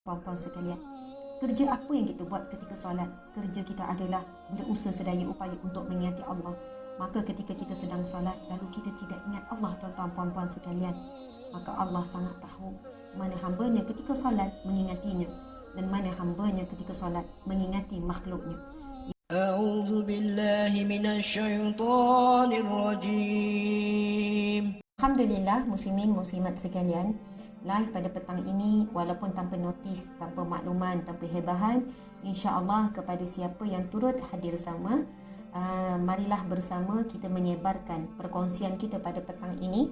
Puan-puan sekalian, kerja apa yang kita buat ketika solat? Kerja kita adalah berusaha sedaya upaya untuk mengingati Allah. Maka ketika kita sedang solat, lalu kita tidak ingat Allah, tuan-tuan puan-puan sekalian, maka Allah sangat tahu mana hambanya ketika solat mengingatinya dan mana hambanya ketika solat mengingati makhluknya. أعوذ بالله من الشيطان الرجيم. Alhamdulillah, muslimin muslimat sekalian, live pada petang ini walaupun tanpa notis, tanpa makluman, tanpa hebahan, insya-Allah kepada siapa yang turut hadir sama, marilah bersama kita menyebarkan perkongsian kita pada petang ini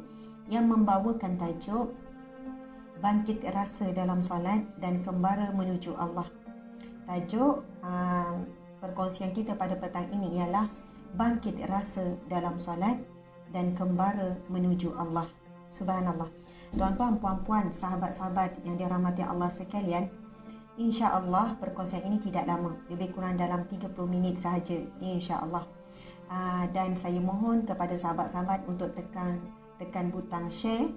yang membawakan tajuk Bangkit Rasa dalam Solat dan Kembara Menuju Allah. Tajuk perkongsian kita pada petang ini ialah Bangkit Rasa dalam Solat dan Kembara Menuju Allah. Subhanallah. Tuan-tuan, puan-puan, sahabat-sahabat yang dirahmati Allah sekalian, insya-Allah perkongsian ini tidak lama, lebih kurang dalam 30 minit sahaja, insya-Allah. Dan saya mohon kepada sahabat-sahabat untuk tekan butang share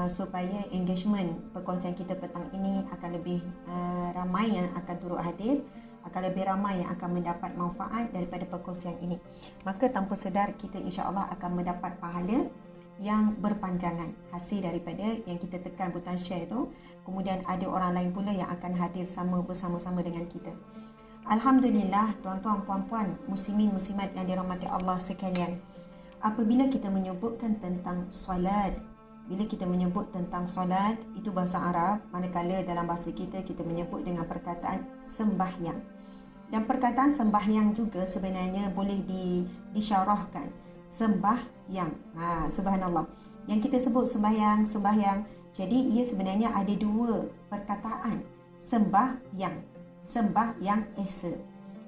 supaya engagement perkongsian kita petang ini akan lebih ramai yang akan turut hadir, akan lebih ramai yang akan mendapat manfaat daripada perkongsian ini. Maka tanpa sedar kita insya-Allah akan mendapat pahala yang berpanjangan hasil daripada yang kita tekan butang share itu. Kemudian ada orang lain pula yang akan hadir bersama-sama dengan kita. Alhamdulillah, tuan-tuan, puan-puan, muslimin muslimat yang dirahmati Allah sekalian, apabila kita menyebutkan tentang solat, bila kita menyebut tentang solat, itu bahasa Arab, manakala dalam bahasa kita menyebut dengan perkataan sembahyang. Dan perkataan sembahyang juga sebenarnya boleh disyarahkan sembahyang. Subhanallah. Yang kita sebut sembahyang. Jadi ia sebenarnya ada dua perkataan. Sembahyang yang esa,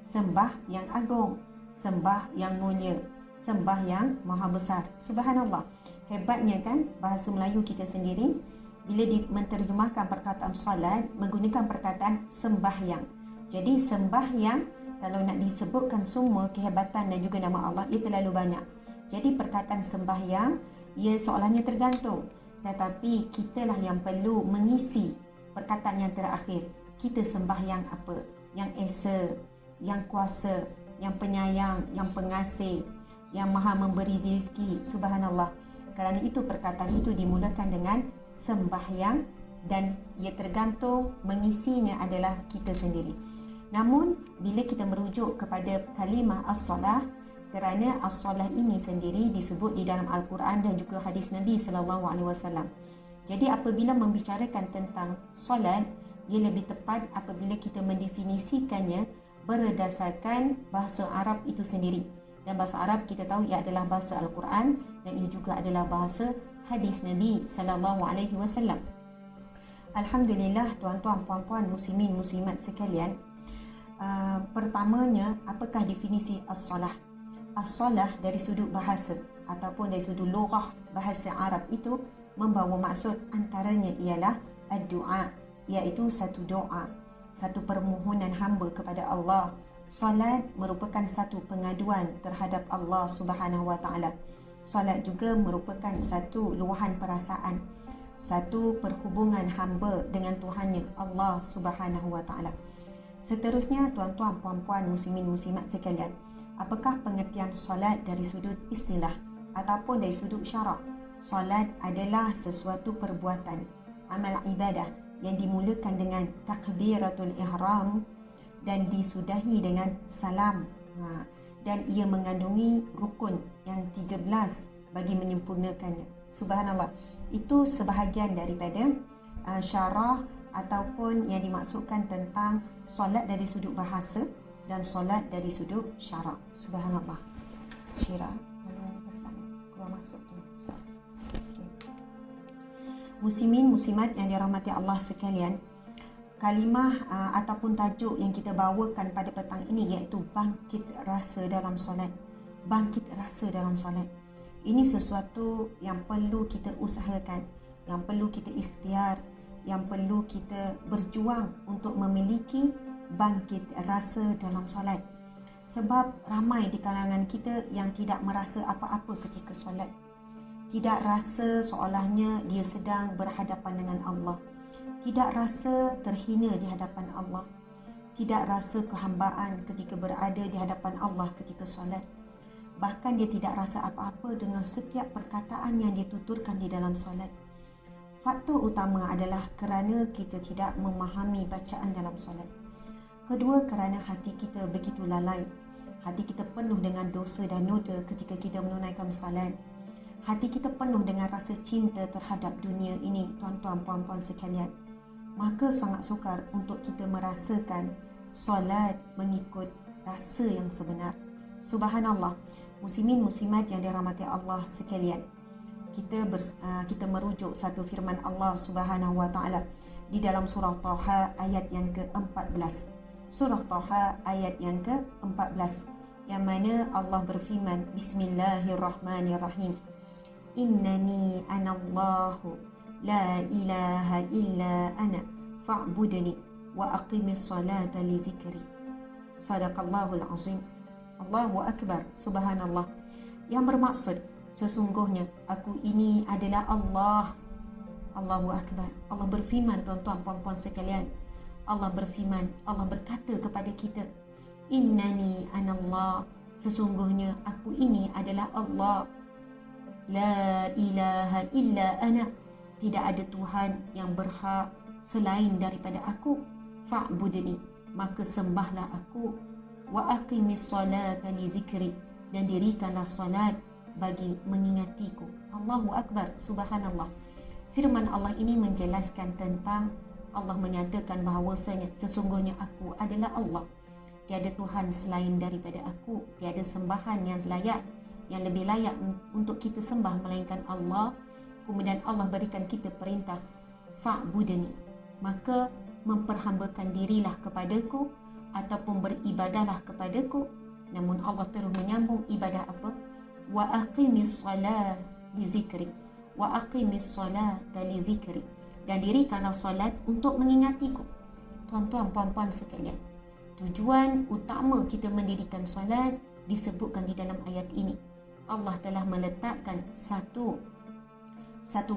sembah yang agung, sembah yang mulia, sembah yang maha besar. Subhanallah. Hebatnya kan bahasa Melayu kita sendiri bila menterjemahkan perkataan solat menggunakan perkataan sembahyang. Jadi sembahyang, kalau nak disebutkan semua kehebatan dan juga nama Allah, ia terlalu banyak. Jadi perkataan sembahyang ia seolahnya tergantung, tetapi kitalah yang perlu mengisi perkataan yang terakhir. Kita sembahyang apa? Yang esa, yang kuasa, yang penyayang, yang pengasih, yang maha memberi rezeki. Subhanallah. Kerana itu perkataan itu dimulakan dengan sembahyang dan ia tergantung mengisinya adalah kita sendiri. Namun bila kita merujuk kepada kalimah as-salah, kerana as-salah ini sendiri disebut di dalam Al-Quran dan juga hadis Nabi sallallahu alaihi wasallam. Jadi apabila membicarakan tentang solat, ia lebih tepat apabila kita mendefinisikannya berdasarkan bahasa Arab itu sendiri. Dan bahasa Arab kita tahu ia adalah bahasa Al-Quran dan ia juga adalah bahasa hadis Nabi sallallahu alaihi wasallam. Alhamdulillah, tuan-tuan, puan-puan, muslimin, muslimat sekalian, pertamanya, apakah definisi as-salah? As-salah dari sudut bahasa ataupun dari sudut lughah bahasa Arab itu membawa maksud antaranya ialah ad-du'a, iaitu satu doa, satu permohonan hamba kepada Allah. Solat merupakan satu pengaduan terhadap Allah Subhanahu wa taala. Solat juga merupakan satu luahan perasaan, satu perhubungan hamba dengan Tuhannya Allah Subhanahu wa taala. Seterusnya, tuan-tuan, puan-puan, muslimin, muslimat sekalian, apakah pengertian solat dari sudut istilah ataupun dari sudut syarak? Solat adalah sesuatu perbuatan, amal ibadah yang dimulakan dengan takbiratul ihram dan disudahi dengan salam. Dan ia mengandungi rukun yang 13 bagi menyempurnakannya. Subhanallah. Itu sebahagian daripada syarah ataupun yang dimaksudkan tentang solat dari sudut bahasa dan solat dari sudut syarak. Subhanallah. Syira, tolong pesan keluar masuk tu. Okay. Muslimin, muslimat yang dirahmati Allah sekalian, kalimah ataupun tajuk yang kita bawakan pada petang ini iaitu bangkit rasa dalam solat. Bangkit rasa dalam solat. Ini sesuatu yang perlu kita usahakan, yang perlu kita ikhtiar, yang perlu kita berjuang untuk memiliki bangkit rasa dalam solat. Sebab ramai di kalangan kita yang tidak merasa apa-apa ketika solat. Tidak rasa seolahnya dia sedang berhadapan dengan Allah. tidak rasa terhina di hadapan Allah, tidak rasa kehambaan ketika berada di hadapan Allah ketika solat. Bahkan dia tidak rasa apa-apa dengan setiap perkataan yang dituturkan di dalam solat. Faktor utama adalah kerana kita tidak memahami bacaan dalam solat. Kedua, kerana hati kita begitu lalai. Hati kita penuh dengan dosa dan noda ketika kita menunaikan solat. Hati kita penuh dengan rasa cinta terhadap dunia ini, tuan-tuan, puan-puan sekalian. Maka sangat sukar untuk kita merasakan solat mengikut rasa yang sebenar. Subhanallah, muslimin muslimat yang dirahmati Allah sekalian. Kita merujuk satu firman Allah Subhanahu wa taala di dalam surah Taha ayat yang ke-14. Surah Taha ayat yang ke-14 yang mana Allah berfirman, Bismillahirrahmanirrahim. Innani anallahu la ilaha illa ana fa'budni wa aqimis salata li zikri. Sadaqallahul azim. Allahu akbar. Subhanallah. Yang bermaksud, sesungguhnya aku ini adalah Allah. Allahu akbar. Allah berfirman, tuan-tuan puan-puan sekalian. Allah berfirman, Allah berkata kepada kita, Innani anallah, sesungguhnya aku ini adalah Allah. La ilaha illa ana, tidak ada Tuhan yang berhak selain daripada aku. Fa'budni, maka sembahlah aku. Wa aqimis salata li zikri, dan dirikanlah salat bagi mengingatiku. Allahu akbar. Subhanallah. Firman Allah ini menjelaskan tentang Allah menyatakan bahawasanya sesungguhnya aku adalah Allah. Tiada Tuhan selain daripada aku. Tiada sembahan yang layak, yang lebih layak untuk kita sembah melainkan Allah. Kemudian Allah berikan kita perintah, fa'budni, maka memperhambakan dirilah kepadaku ataupun beribadahlah kepadaku. Namun Allah terus menyambung ibadah apa? Wa aqimis salat li zikri. Wa aqimis salata li zikri, dan dirikanlah solat untuk mengingatiku. Tuan-tuan puan-puan sekalian, tujuan utama kita mendirikan solat disebutkan di dalam ayat ini. Allah telah meletakkan satu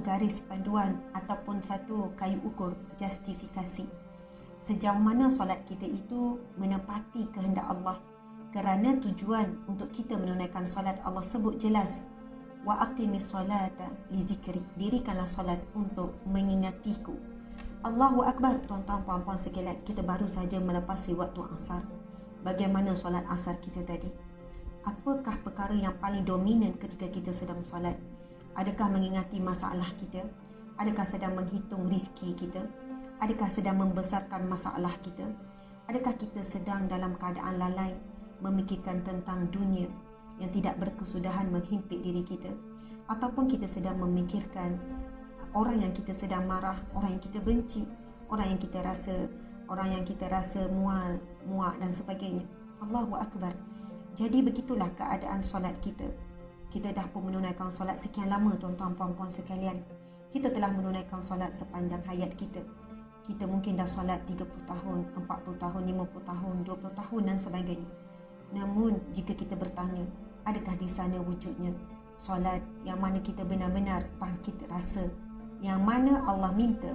garis panduan ataupun satu kayu ukur justifikasi sejauh mana solat kita itu menepati kehendak Allah. Kerana tujuan untuk kita menunaikan solat, Allah sebut jelas, wa aqimis salata li zikri, dirikanlah solat untuk mengingatiku. Allahu akbar. Tuan-tuan puan-puan sekalian, kita baru saja melepasi waktu asar. Bagaimana solat asar kita tadi? Apakah perkara yang paling dominan ketika kita sedang solat? Adakah mengingati masalah kita? Adakah sedang menghitung rizki kita? Adakah sedang membesarkan masalah kita? Adakah kita sedang dalam keadaan lalai memikirkan tentang dunia yang tidak berkesudahan menghimpit diri kita? Ataupun kita sedang memikirkan orang yang kita sedang marah, orang yang kita benci, orang yang kita rasa muak dan sebagainya. Allahu akbar. Jadi begitulah keadaan solat kita. Kita dah pun menunaikan solat sekian lama, tuan-tuan puan-puan sekalian. Kita telah menunaikan solat sepanjang hayat kita. Kita mungkin dah solat 30 tahun, 40 tahun, 50 tahun, 20 tahun dan sebagainya. Namun jika kita bertanya, adakah di sana wujudnya solat yang mana kita benar-benar bangkit rasa, yang mana Allah minta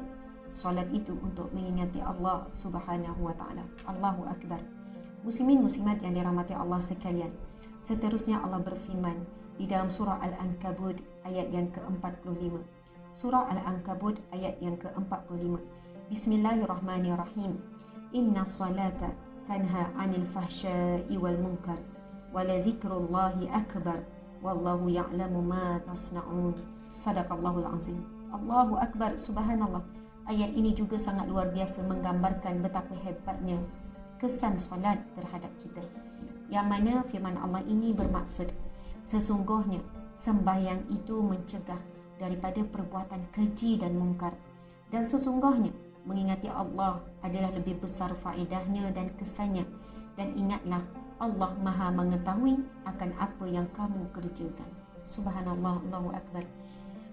solat itu untuk mengingati Allah Subhanahu wa taala. Allahu akbar. Muslimin muslimat yang dirahmati Allah sekalian, seterusnya Allah berfirman di dalam surah Al-Ankabut ayat yang ke-45. Surah Al-Ankabut ayat yang ke-45. Bismillahirrahmanirrahim. Inna salata tanha 'anil fahsya'i wal munkar wa la zikrullahi akbar wallahu ya'lamu ma tasna'un. Sadaqallahul azim. Allahu akbar. Subhanallah. Ayat ini juga sangat luar biasa menggambarkan betapa hebatnya kesan solat terhadap kita. Yang mana firman Allah ini bermaksud, sesungguhnya sembahyang itu mencegah daripada perbuatan keji dan mungkar, dan sesungguhnya mengingati Allah adalah lebih besar faedahnya dan kesannya. Dan ingatlah, Allah Maha mengetahui akan apa yang kamu kerjakan. Subhanallah. Allahu akbar.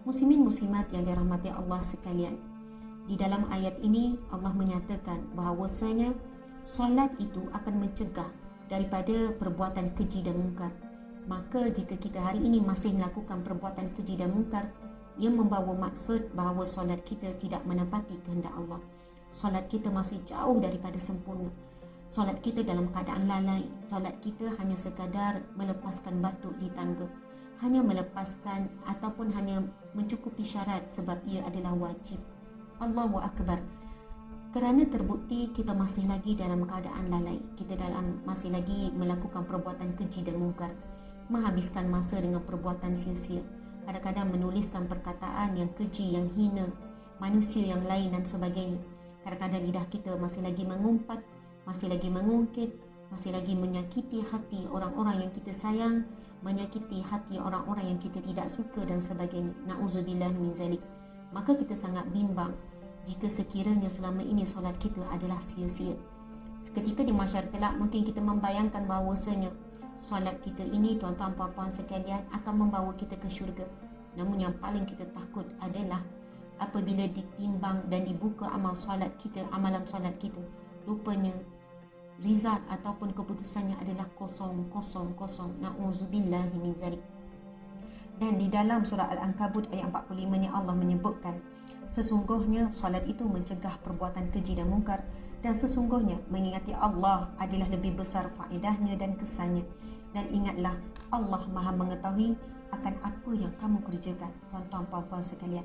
Muslimin muslimat yang dirahmati Allah sekalian, di dalam ayat ini Allah menyatakan bahawasanya solat itu akan mencegah daripada perbuatan keji dan mungkar. Maka jika kita hari ini masih melakukan perbuatan keji dan mungkar, Ia membawa maksud bahawa solat kita tidak menepati kehendak Allah. Solat kita masih jauh daripada sempurna. Solat kita dalam keadaan lalai. Solat kita hanya sekadar melepaskan batuk di tangga. Hanya melepaskan ataupun hanya mencukupi syarat sebab ia adalah wajib. Allahu Akbar. Kerana terbukti kita masih lagi dalam keadaan lalai. Kita masih lagi melakukan perbuatan keji dan mungkar. Menghabiskan masa dengan perbuatan sia-sia. Kadang-kadang menuliskan perkataan yang keji, yang hina, manusia yang lain dan sebagainya. Kadang-kadang lidah kita masih lagi mengumpat, masih lagi mengungkit, masih lagi menyakiti hati orang-orang yang kita sayang, menyakiti hati orang-orang yang kita tidak suka dan sebagainya. Na'udzubillah min zalik. Maka kita sangat bimbang jika sekiranya selama ini solat kita adalah sia-sia. Seketika di mahsyar kelak mungkin kita membayangkan bahawasanya solat kita ini, tuan-tuan puan-puan sekalian, akan membawa kita ke syurga. Namun yang paling kita takut adalah apabila ditimbang dan dibuka amal solat kita, amalan solat kita, rupanya result ataupun keputusannya adalah kosong. Na'udzubillahi min zalik. Dan di dalam surah Al-Ankabut ayat 45 ni Allah menyebutkan, sesungguhnya solat itu mencegah perbuatan keji dan mungkar, dan sesungguhnya mengingati Allah adalah lebih besar faedahnya dan kesannya. Dan ingatlah, Allah Maha mengetahui akan apa yang kamu kerjakan. Tuan-tuan puan-puan sekalian,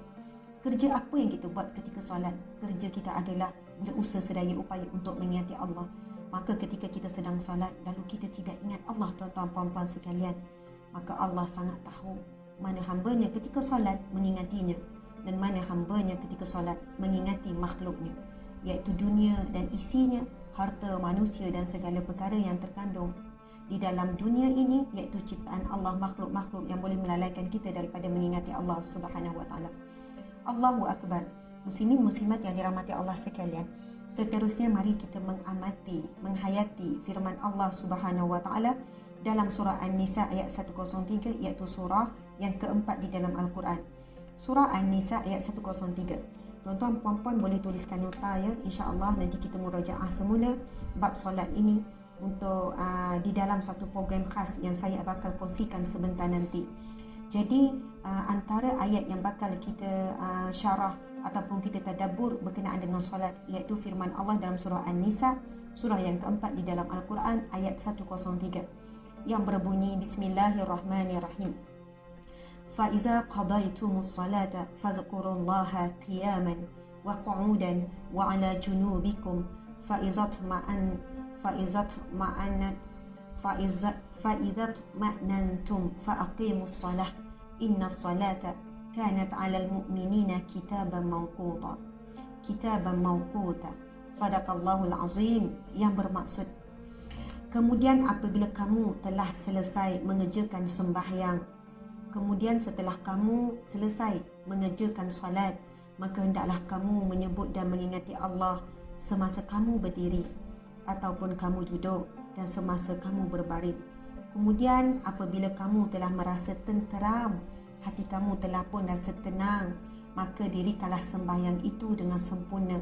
kerja apa yang kita buat ketika solat? Kerja kita adalah berusaha sedaya upaya untuk mengingati Allah. Maka ketika kita sedang solat lalu kita tidak ingat Allah, tuan-tuan puan-puan sekalian, maka Allah sangat tahu mana hambanya ketika solat mengingatinya dan mana hambanya ketika solat mengingati makhluknya, iaitu dunia dan isinya, harta manusia dan segala perkara yang terkandung di dalam dunia ini, iaitu ciptaan Allah, makhluk-makhluk yang boleh melalaikan kita daripada mengingati Allah Subhanahu wa taala. Allahu Akbar. Muslimin muslimat yang dirahmati Allah sekalian, seterusnya mari kita mengamati, menghayati firman Allah Subhanahu wa taala dalam surah An-Nisa ayat 103, iaitu surah yang keempat di dalam Al-Quran. Surah An-Nisa ayat 103. Tuan-tuan puan-puan boleh tuliskan nota ya, insya-Allah nanti kita murajaah semula bab solat ini untuk di dalam satu program khas yang saya bakal kongsikan sebentar nanti. Jadi antara ayat yang bakal kita syarah ataupun kita tadabbur berkenaan dengan solat, iaitu firman Allah dalam surah An-Nisa, surah yang keempat di dalam Al-Quran ayat 103 yang berbunyi, Bismillahirrahmanirrahim. فَإِذَا قَضَيْتُمُ الصَّلَاةَ فَاذْكُرُوا اللَّهَ قِيَامًا وَقُعُودًا وَعَلَى جُنُوبِكُمْ فَإِذَا اطْمَأْنَنْتُمْ فَأَقِيمُوا الصَّلَاةَ إِنَّ الصَّلَاةَ كَانَتْ عَلَى الْمُؤْمِنِينَ كِتَابًا مَوْقُوتًا. Sadaqallahul Azim, yang bermaksud, kemudian apabila kamu telah selesai mengerjakan sembahyang, kemudian setelah kamu selesai mengerjakan salat, maka hendaklah kamu menyebut dan mengingati Allah semasa kamu berdiri ataupun kamu duduk dan semasa kamu berbaring. Kemudian apabila kamu telah merasa tenteram, hati kamu telah pun rasa tenang, maka dirikanlah sembahyang itu dengan sempurna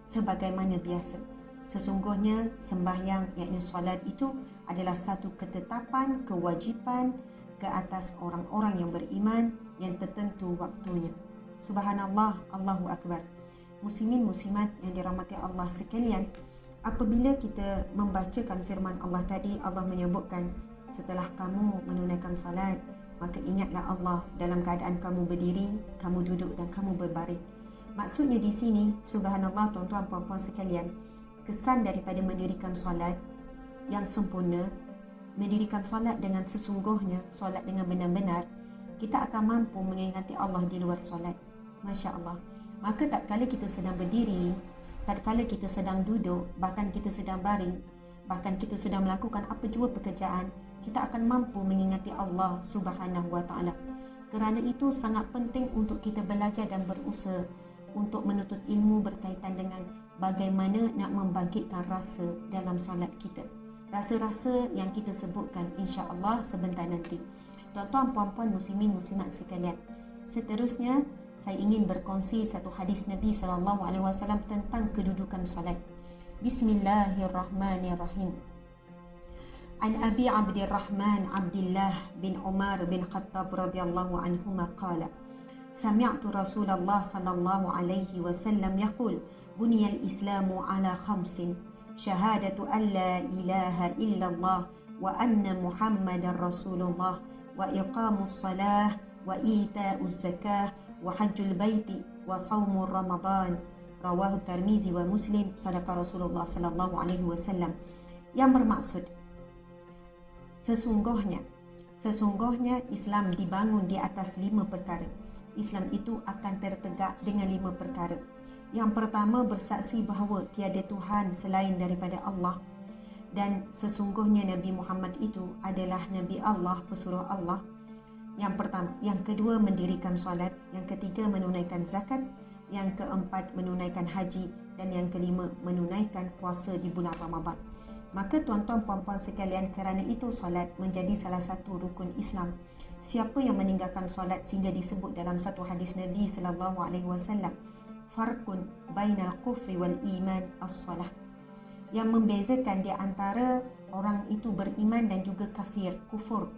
sebagaimana biasa. Sesungguhnya sembahyang, yakni solat itu adalah satu ketetapan, kewajipan ke atas orang-orang yang beriman yang tertentu waktunya. Subhanallah, Allahu Akbar. Muslimin muslimat yang dirahmati Allah sekalian, apabila kita membacakan firman Allah tadi, Allah menyebutkan setelah kamu menunaikan salat, maka ingatlah Allah dalam keadaan kamu berdiri, kamu duduk dan kamu berbaring. Maksudnya di sini, subhanallah tuan-tuan puan-puan sekalian, kesan daripada mendirikan solat yang sempurna, mendirikan solat dengan sesungguhnya, solat dengan benar-benar, kita akan mampu mengingati Allah di luar solat. Masya Allah. Maka tak kala kita sedang berdiri, tak kala kita sedang duduk, bahkan kita sedang baring, bahkan kita sedang melakukan apa jua pekerjaan, kita akan mampu mengingati Allah Subhanahu wa taala. Kerana itu sangat penting untuk kita belajar dan berusaha untuk menuntut ilmu berkaitan dengan bagaimana nak membangkitkan rasa dalam solat kita. Rasa-rasa yang kita sebutkan insya-Allah sebentar nanti. Tuan-tuan puan-puan muslimin muslimat sekalian, seterusnya saya ingin berkongsi satu hadis Nabi sallallahu alaihi wasallam tentang kedudukan solat. Bismillahirrahmanirrahim. An Abi Abdurrahman Abdullah bin Umar bin Khattab radhiyallahu anhuma qala Sami'tu Rasulullah sallallahu alaihi wasallam yaqul buniyal Islamu ala khamsin syahadatu an la ilaha illallah wa anna Muhammadar Rasulullah wa iqamus salah wa ita'uz zakah wa hajjul baiti wa saumur Ramadan. Rawahu Tirmizi wa Muslim. Sadaqa Rasulullah sallallahu alaihi wasallam. Yang bermaksud sesungguhnya Islam dibangun di atas 5 perkara. Islam itu akan tertegak dengan 5 perkara. Yang pertama, bersaksi bahawa tiada Tuhan selain daripada Allah dan sesungguhnya Nabi Muhammad itu adalah Nabi Allah, pesuruh Allah. Yang pertama. Yang kedua, mendirikan solat. Yang ketiga, menunaikan zakat. Yang keempat, menunaikan haji. Dan yang kelima, menunaikan puasa di bulan Ramadan. Maka tuan-tuan puan-puan sekalian, kerana itu solat menjadi salah satu rukun Islam. Siapa yang meninggalkan solat sehingga disebut dalam satu hadis Nabi sallallahu alaihi wasallam, farqun bainal kufri wal iman as-salah. Yang membezakan di antara orang itu beriman dan juga kafir, kufur.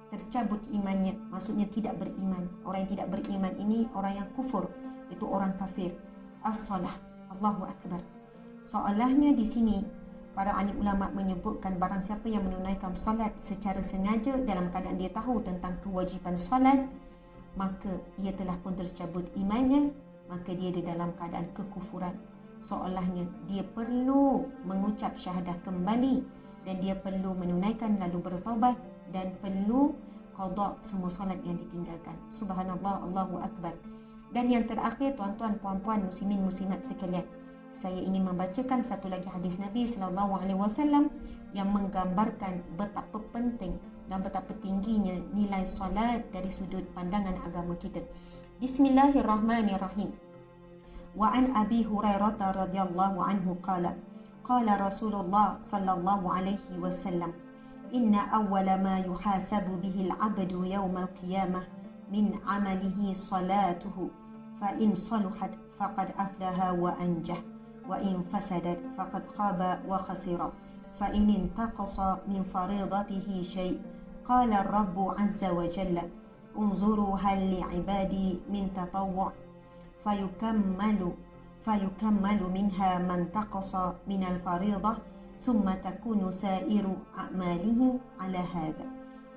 Tercabut imannya, maksudnya tidak beriman. Orang yang tidak beriman ini orang yang kufur, itu orang kafir. As-salah, Allahu Akbar. Soalahnya di sini para alim ulama menyebutkan barang siapa yang menunaikan solat secara sengaja dalam keadaan dia tahu tentang kewajipan solat, maka ia telah pun tercabut imannya, maka dia di dalam keadaan kekufuran. Soalahnya dia perlu mengucap syahadah kembali dan dia perlu menunaikan lalu bertaubat dan perlu qada semua solat yang ditinggalkan. Subhanallah, Allahu Akbar. Dan yang terakhir, tuan-tuan, puan-puan, muslimin, muslimat sekalian, saya ingin membacakan satu lagi hadis Nabi sallallahu alaihi wasallam yang menggambarkan betapa penting dan betapa tingginya nilai solat dari sudut pandangan agama kita. Bismillahirrahmanirrahim. Wa an Abi Hurairah radhiyallahu anhu qala Rasulullah sallallahu alaihi wasallam, inna awwala ma yuhasabu bihi al-'abdu yawm al-qiyamah min 'amalihi salatuhu, fa in saluhat faqad aflaha wa anjah, wa in fasadat faqad khaba wa khasira, fa in intaqasa min faridatihi shay', qala ar-rabbu 'azza wa jalla, unzuru hal li'ibadi min tatawwu' fayukammalu minha man taqasa min al-faridah summa takunu sa'iru a'malihi ala hadha.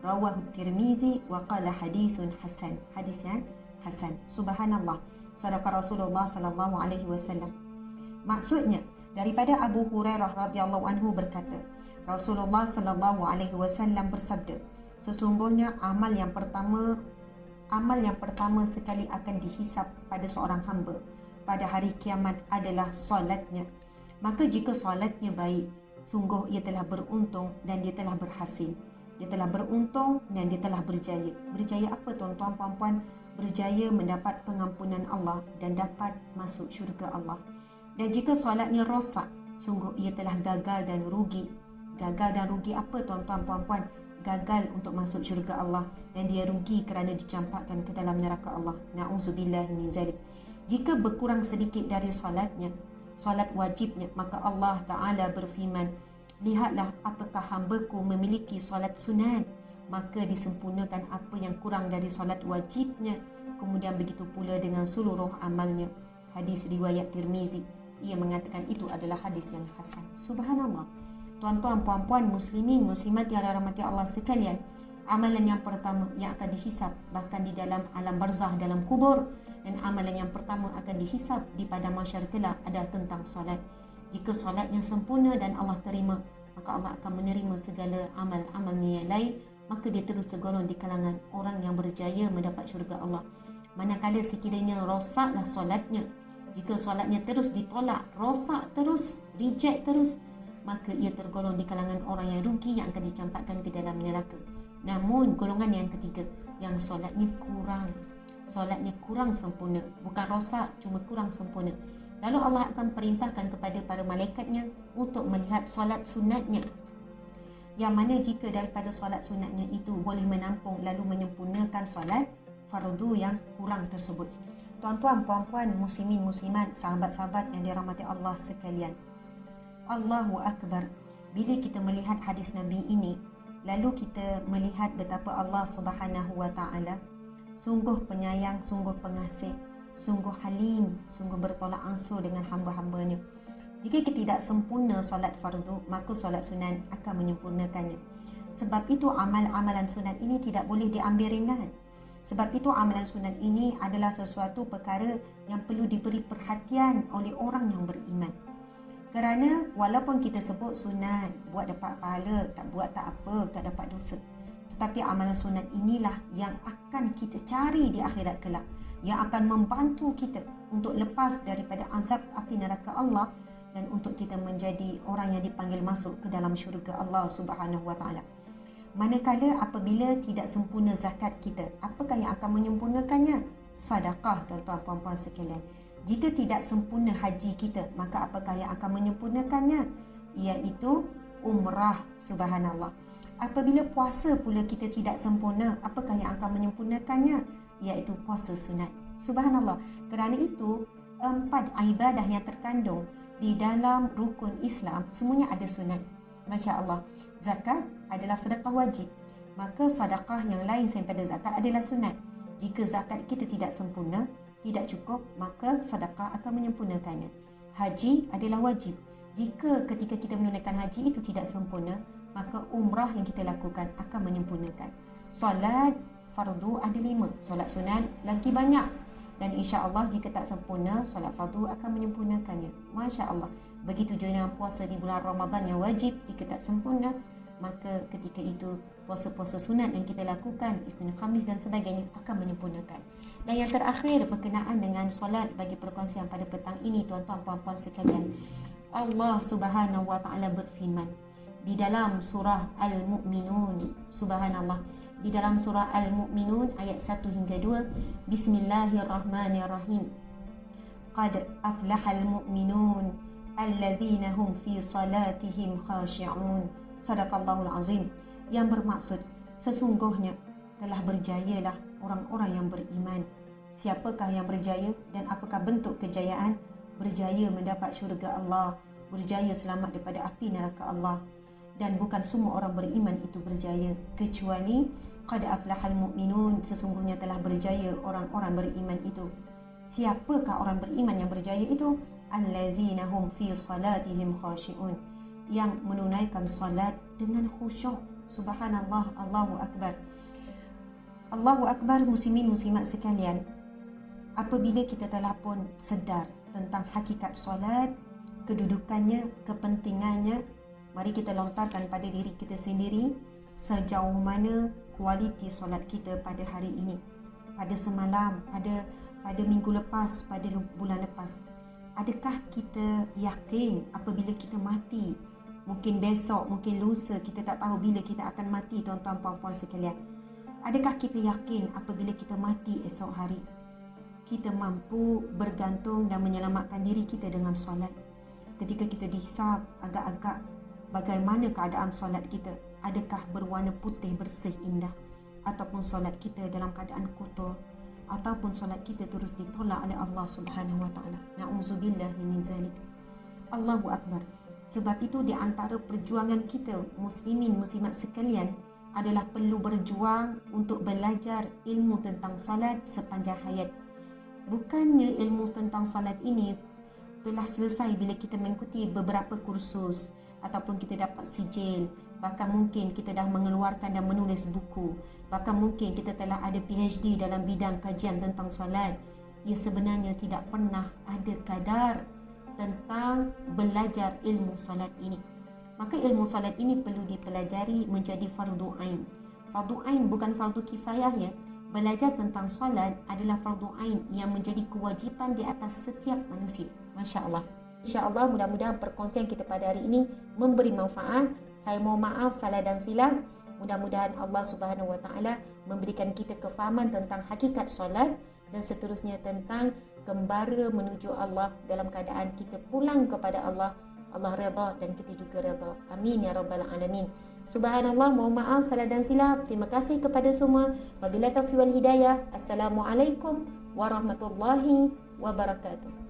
Rawahu Tirmizi wa qala hadisun hasan. Hadis yang hasan. Subhanallah. Sadaqa Rasulullah sallallahu alaihi wasallam. Maksudnya, daripada Abu Hurairah radhiyallahu anhu berkata, Rasulullah sallallahu alaihi wasallam bersabda, sesungguhnya amal yang pertama sekali akan dihisap pada seorang hamba pada hari kiamat adalah solatnya. Maka jika solatnya baik, sungguh ia telah beruntung dan dia telah berhasil. Dia telah beruntung dan dia telah berjaya. Berjaya apa tuan-tuan puan-puan? Berjaya mendapat pengampunan Allah dan dapat masuk syurga Allah. Dan jika solatnya rosak, sungguh ia telah gagal dan rugi. Gagal dan rugi apa tuan-tuan puan-puan? Gagal untuk masuk syurga Allah dan dia rugi kerana dicampakkan ke dalam neraka Allah. Na'udzubillah min zalik. Jika berkurang sedikit dari solatnya, solat wajibnya, maka Allah Ta'ala berfirman, lihatlah apakah hambaku memiliki solat sunat, maka disempurnakan apa yang kurang dari solat wajibnya. Kemudian begitu pula dengan seluruh amalnya. Hadis riwayat Tirmizi. Ia mengatakan itu adalah hadis yang hasan. Subhanallah. Tuan-tuan, puan-puan, muslimin, muslimat yang dirahmati Allah sekalian, amalan yang pertama yang akan dihisap bahkan di dalam alam barzah, dalam kubur, dan amalan yang pertama akan dihisap di padang mahsyar kelak adalah tentang solat. Jika solatnya sempurna dan Allah terima, maka Allah akan menerima segala amal-amalnya yang lain, maka dia terus tergolong di kalangan orang yang berjaya mendapat syurga Allah. Manakala sekiranya rosaklah solatnya, jika solatnya terus ditolak, rosak terus, reject terus, maka ia tergolong di kalangan orang yang rugi yang akan dicampakkan ke dalam neraka. Namun golongan yang ketiga, yang solatnya kurang sempurna, bukan rosak, cuma kurang sempurna, lalu Allah akan perintahkan kepada para malaikatnya untuk melihat solat sunatnya, yang mana jika daripada solat sunatnya itu boleh menampung lalu menyempurnakan solat fardu yang kurang tersebut. Tuan-tuan, puan-puan, muslimin, muslimat, sahabat-sahabat yang dirahmati Allah sekalian, Allahu Akbar. Bila kita melihat hadis Nabi ini, lalu kita melihat betapa Allah Subhanahu wa Ta'ala Sungguh penyayang, sungguh pengasih, sungguh halim, sungguh bertolak ansur dengan hamba-hambanya. Jika kita tidak sempurna solat fardu, maka solat sunat akan menyempurnakannya. Sebab itu amalan sunat ini tidak boleh diambil ringan. Sebab itu amalan sunat ini adalah sesuatu perkara yang perlu diberi perhatian oleh orang yang beriman. Kerana walaupun kita sebut sunat, buat dapat pahala, tak buat tak apa, tak dapat dosa. Tetapi amalan sunat inilah yang akan kita cari di akhirat kelak, yang akan membantu kita untuk lepas daripada azab api neraka Allah dan untuk kita menjadi orang yang dipanggil masuk ke dalam syurga Allah Subhanahu wa taala. Manakala apabila tidak sempurna zakat kita, apakah yang akan menyempurnakannya? Sedekah, tuan-tuan puan-puan sekalian. Jika tidak sempurna haji kita, maka apakah yang akan menyempurnakannya? Iaitu umrah, subhanallah. Apabila puasa pula kita tidak sempurna, apakah yang akan menyempurnakannya? Iaitu puasa sunat. Subhanallah. Kerana itu, 4 ibadah yang terkandung di dalam rukun Islam semuanya ada sunat. Masya Allah. Zakat adalah sedekah wajib, maka sedekah yang lain selain pada zakat adalah sunat. Jika zakat kita tidak sempurna, tidak cukup, maka sedekah akan menyempurnakannya. Haji adalah wajib. Jika ketika kita menunaikan haji itu tidak sempurna, maka umrah yang kita lakukan akan menyempurnakan. Solat fardu ada 5, solat sunat lagi banyak. Dan insya-Allah jika tak sempurna, solat fardu akan menyempurnakannya. Masya-Allah. Begitu juga dengan puasa di bulan Ramadan yang wajib, jika tak sempurna, maka ketika itu puasa-puasa sunat yang kita lakukan, Isnin, Khamis dan sebagainya akan menyempurnakan. Dan yang terakhir berkenaan dengan solat bagi perkongsian pada petang ini, tuan-tuan puan-puan sekalian. Allah Subhanahu wa taala berfirman di dalam surah Al-Mu'minun, subhanallah, di dalam surah Al-Mu'minun ayat 1 hingga 2, Bismillahirrahmanirrahim. Qad aflahal mu'minun alladzina hum fi salatihim khashi'un. Sadaqallahul azim. Yang bermaksud, sesungguhnya telah berjayalah orang-orang yang beriman. Siapakah yang berjaya dan apakah bentuk kejayaan? Berjaya mendapat syurga Allah, berjaya selamat daripada api neraka Allah. Dan bukan semua orang beriman itu berjaya, kecuali qad aflahal mu'minun, sesungguhnya telah berjaya orang-orang beriman itu. Siapakah orang beriman yang berjaya itu? Allazina hum fi salatihim khashi'un, yang menunaikan salat dengan khusyuk. Subhanallah, Allahu Akbar. Allahu Akbar, muslimin muslimat sekalian. Apabila kita telah pun sedar tentang hakikat salat, kedudukannya, kepentingannya, mari kita lontarkan pada diri kita sendiri sejauh mana kualiti solat kita pada hari ini, pada semalam, pada minggu lepas, pada bulan lepas. Adakah kita yakin apabila kita mati? Mungkin besok, mungkin lusa, kita tak tahu bila kita akan mati, tuan-tuan puan-puan sekalian. Adakah kita yakin apabila kita mati esok hari, kita mampu bergantung dan menyelamatkan diri kita dengan solat? Ketika kita dihisab agak-agak, bagaimana keadaan solat kita? Adakah berwarna putih bersih indah, ataupun solat kita dalam keadaan kotor, ataupun solat kita terus ditolak oleh Allah Subhanahu wa taala? Na'udzubillahi min zalik. Allahu Akbar. Sebab itu di antara perjuangan kita muslimin muslimat sekalian adalah perlu berjuang untuk belajar ilmu tentang solat sepanjang hayat. Bukannya ilmu tentang solat ini telah selesai bila kita mengikuti beberapa kursus ataupun kita dapat sijil, bahkan mungkin kita dah mengeluarkan dan menulis buku, bahkan mungkin kita telah ada PhD dalam bidang kajian tentang solat. Ia sebenarnya tidak pernah ada kadar tentang belajar ilmu solat ini. Maka ilmu solat ini perlu dipelajari menjadi fardu ain. Fardu ain bukan fardu kifayah ya. Belajar tentang solat adalah fardu ain yang menjadi kewajipan di atas setiap manusia. Masya Allah. InsyaAllah mudah-mudahan perkongsian kita pada hari ini memberi manfaat. Saya mohon maaf salah dan silap. Mudah-mudahan Allah Subhanahu wa taala memberikan kita kefahaman tentang hakikat solat dan seterusnya tentang kembara menuju Allah dalam keadaan kita pulang kepada Allah. Allah redha dan kita juga redha. Amin ya rabbal alamin. Subhanallah, mohon maaf salah dan silap. Terima kasih kepada semua. Wabillahi taufiq wal hidayah. Assalamualaikum warahmatullahi wabarakatuh.